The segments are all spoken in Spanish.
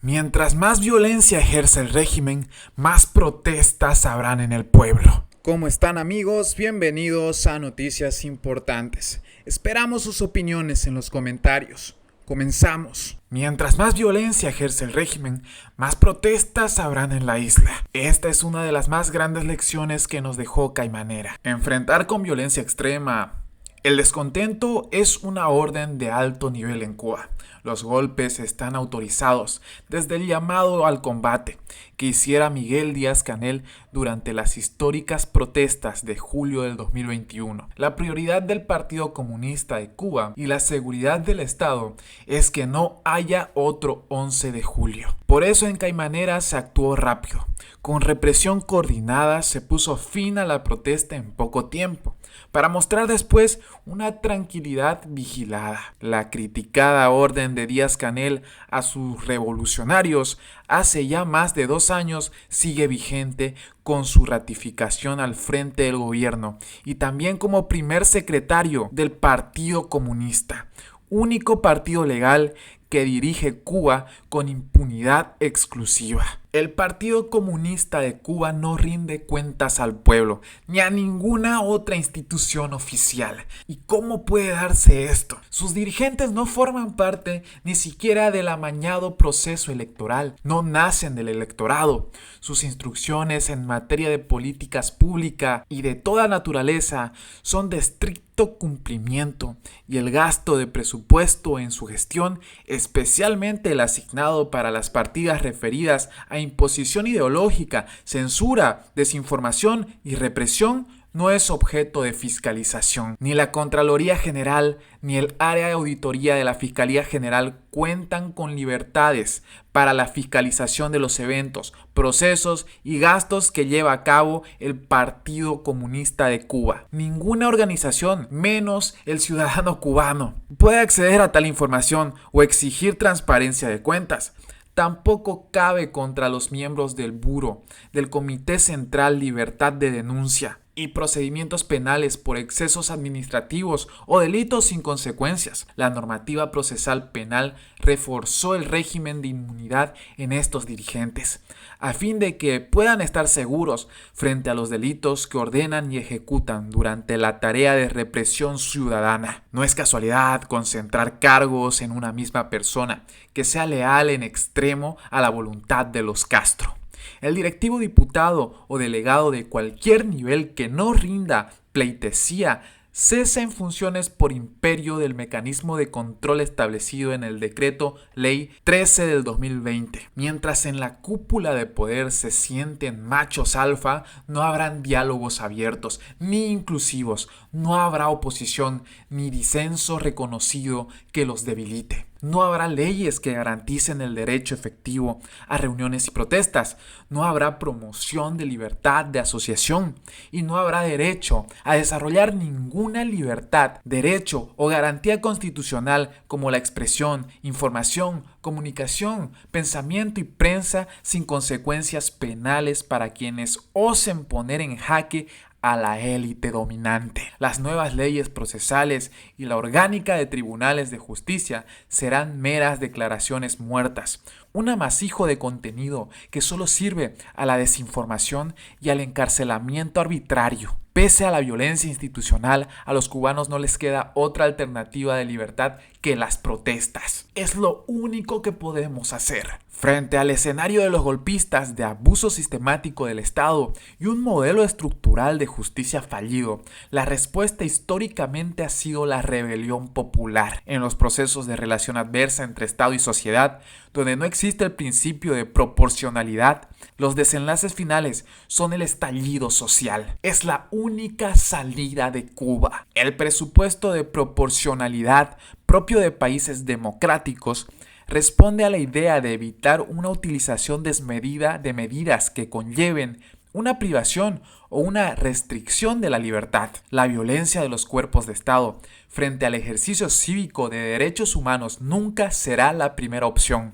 Mientras más violencia ejerce el régimen, más protestas habrán en el pueblo. ¿Cómo están, amigos? Bienvenidos a Noticias Importantes. Esperamos sus opiniones en los comentarios. Comenzamos. Mientras más violencia ejerce el régimen, más protestas habrán en la isla. Esta es una de las más grandes lecciones que nos dejó Caimanera. Enfrentar con violencia extrema el descontento es una orden de alto nivel en Cuba. Los golpes están autorizados desde el llamado al combate que hiciera Miguel Díaz-Canel durante las históricas protestas de julio del 2021. La prioridad del Partido Comunista de Cuba y la seguridad del Estado es que no haya otro 11 de julio. Por eso en Caimanera se actuó rápido. Con represión coordinada se puso fin a la protesta en poco tiempo, para mostrar después una tranquilidad vigilada. La criticada orden de Díaz-Canel a sus revolucionarios hace ya más de 2 años sigue vigente con su ratificación al frente del gobierno y también como primer secretario del Partido Comunista, único partido legal que dirige Cuba con impunidad exclusiva. El Partido Comunista de Cuba no rinde cuentas al pueblo ni a ninguna otra institución oficial. ¿Y cómo puede darse esto? Sus dirigentes no forman parte ni siquiera del amañado proceso electoral, no nacen del electorado. Sus instrucciones en materia de políticas públicas y de toda naturaleza son de estricto cumplimiento, y el gasto de presupuesto en su gestión, especialmente el asignado para las partidas referidas a imposición ideológica, censura, desinformación y represión, no es objeto de fiscalización. Ni la Contraloría General ni el área de auditoría de la Fiscalía General cuentan con libertades para la fiscalización de los eventos, procesos y gastos que lleva a cabo el Partido Comunista de Cuba. Ninguna organización, menos el ciudadano cubano, puede acceder a tal información o exigir transparencia de cuentas. Tampoco cabe contra los miembros del Buro, del Comité Central Libertad de Denuncia y procedimientos penales por excesos administrativos o delitos sin consecuencias. La normativa procesal penal reforzó el régimen de inmunidad en estos dirigentes, a fin de que puedan estar seguros frente a los delitos que ordenan y ejecutan durante la tarea de represión ciudadana. No es casualidad concentrar cargos en una misma persona que sea leal en extremo a la voluntad de los Castro. El directivo, diputado o delegado de cualquier nivel que no rinda pleitesía cesa en funciones por imperio del mecanismo de control establecido en el Decreto Ley 13 del 2020. Mientras en la cúpula de poder se sienten machos alfa, no habrán diálogos abiertos ni inclusivos, no habrá oposición ni disenso reconocido que los debilite. No habrá leyes que garanticen el derecho efectivo a reuniones y protestas. No habrá promoción de libertad de asociación y no habrá derecho a desarrollar ninguna libertad, derecho o garantía constitucional como la expresión, información, comunicación, pensamiento y prensa sin consecuencias penales para quienes osen poner en jaque a la élite dominante. Las nuevas leyes procesales y la orgánica de tribunales de justicia serán meras declaraciones muertas, un amasijo de contenido que solo sirve a la desinformación y al encarcelamiento arbitrario. Pese a la violencia institucional, a los cubanos no les queda otra alternativa de libertad que las protestas. Es lo único que podemos hacer. Frente al escenario de los golpistas, de abuso sistemático del Estado y un modelo estructural de justicia fallido, la respuesta históricamente ha sido la rebelión popular. En los procesos de relación adversa entre Estado y sociedad, donde no existe el principio de proporcionalidad, los desenlaces finales son el estallido social. Es la única salida de Cuba. El presupuesto de proporcionalidad propio de países democráticos responde a la idea de evitar una utilización desmedida de medidas que conlleven una privación o una restricción de la libertad. La violencia de los cuerpos de Estado frente al ejercicio cívico de derechos humanos nunca será la primera opción.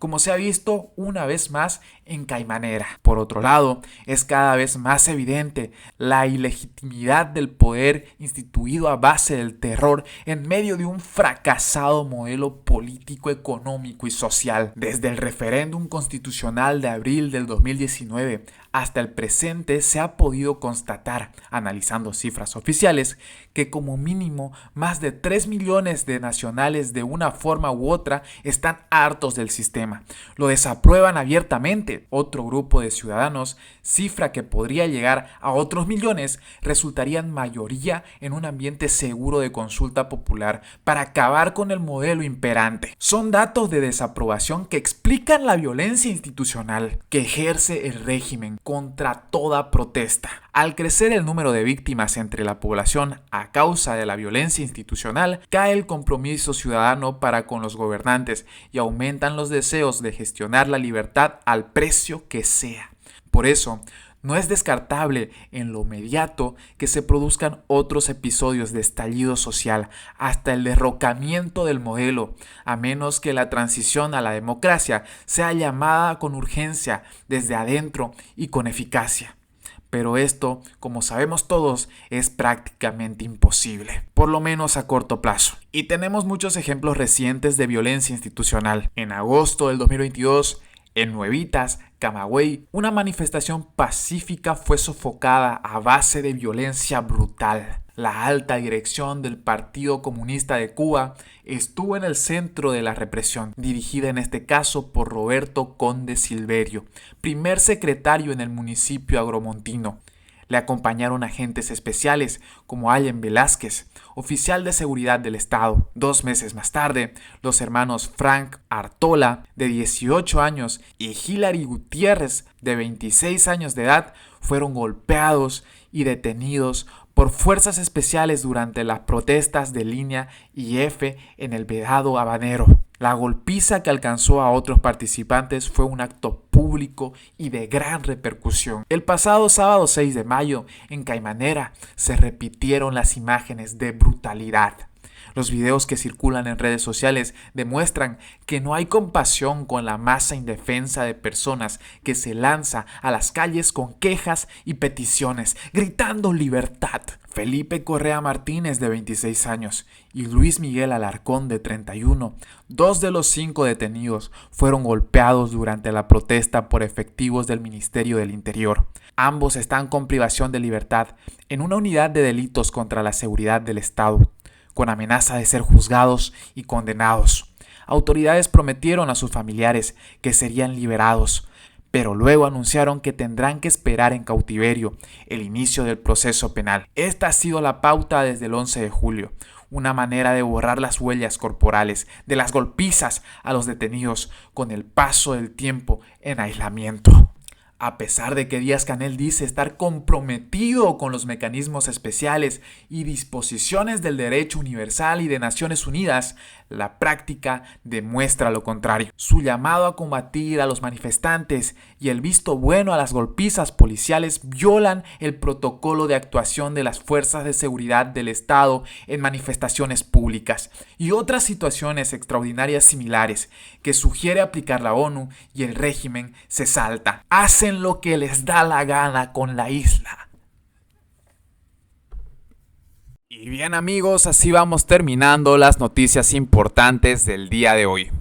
como se ha visto una vez más en Caimanera. Por otro lado, es cada vez más evidente la ilegitimidad del poder instituido a base del terror en medio de un fracasado modelo político, económico y social. Desde el referéndum constitucional de abril del 2019 hasta el presente se ha podido constatar, analizando cifras oficiales, que como mínimo más de 3 millones de nacionales de una forma u otra están hartos del sistema. Lo desaprueban abiertamente. Otro grupo de ciudadanos, cifra que podría llegar a otros millones, resultarían mayoría en un ambiente seguro de consulta popular para acabar con el modelo imperante. Son datos de desaprobación que explican la violencia institucional que ejerce el régimen contra toda protesta. Al crecer el número de víctimas entre la población a causa de la violencia institucional, cae el compromiso ciudadano para con los gobernantes y aumentan los deseos de gestionar la libertad al precio que sea. Por eso, no es descartable en lo inmediato que se produzcan otros episodios de estallido social hasta el derrocamiento del modelo, a menos que la transición a la democracia sea llamada con urgencia desde adentro y con eficacia. Pero esto, como sabemos todos, es prácticamente imposible, por lo menos a corto plazo. Y tenemos muchos ejemplos recientes de violencia institucional. En agosto del 2022, en Nuevitas, Camagüey, una manifestación pacífica fue sofocada a base de violencia brutal. La alta dirección del Partido Comunista de Cuba estuvo en el centro de la represión, dirigida en este caso por Roberto Conde Silverio, primer secretario en el municipio agromontino. Le acompañaron agentes especiales como Allen Velázquez, oficial de seguridad del Estado. 2 meses más tarde, los hermanos Frank Artola, de 18 años, y Hilary Gutiérrez, de 26 años de edad, fueron golpeados y detenidos por fuerzas especiales durante las protestas de Línea y F en el Vedado Habanero. La golpiza que alcanzó a otros participantes fue un acto público y de gran repercusión. El pasado sábado 6 de mayo, en Caimanera, se repitieron las imágenes de brutalidad. Los videos que circulan en redes sociales demuestran que no hay compasión con la masa indefensa de personas que se lanza a las calles con quejas y peticiones, gritando libertad. Felipe Correa Martínez, de 26 años, y Luis Miguel Alarcón, de 31, 2 de los 5 detenidos, fueron golpeados durante la protesta por efectivos del Ministerio del Interior. Ambos están con privación de libertad en una unidad de delitos contra la seguridad del Estado, con amenaza de ser juzgados y condenados. Autoridades prometieron a sus familiares que serían liberados, pero luego anunciaron que tendrán que esperar en cautiverio el inicio del proceso penal. Esta ha sido la pauta desde el 11 de julio, una manera de borrar las huellas corporales de las golpizas a los detenidos con el paso del tiempo en aislamiento. A pesar de que Díaz-Canel dice estar comprometido con los mecanismos especiales y disposiciones del derecho universal y de Naciones Unidas, la práctica demuestra lo contrario. Su llamado a combatir a los manifestantes y el visto bueno a las golpizas policiales violan el protocolo de actuación de las fuerzas de seguridad del Estado en manifestaciones públicas y otras situaciones extraordinarias similares que sugiere aplicar la ONU, y el régimen se salta. Hacen lo que les da la gana con la isla. Y bien amigos, así vamos terminando las noticias importantes del día de hoy.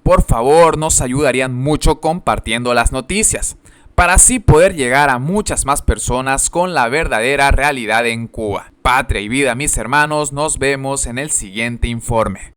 Por favor, nos ayudarían mucho compartiendo las noticias, para así poder llegar a muchas más personas con la verdadera realidad en Cuba. Patria y vida, mis hermanos, nos vemos en el siguiente informe.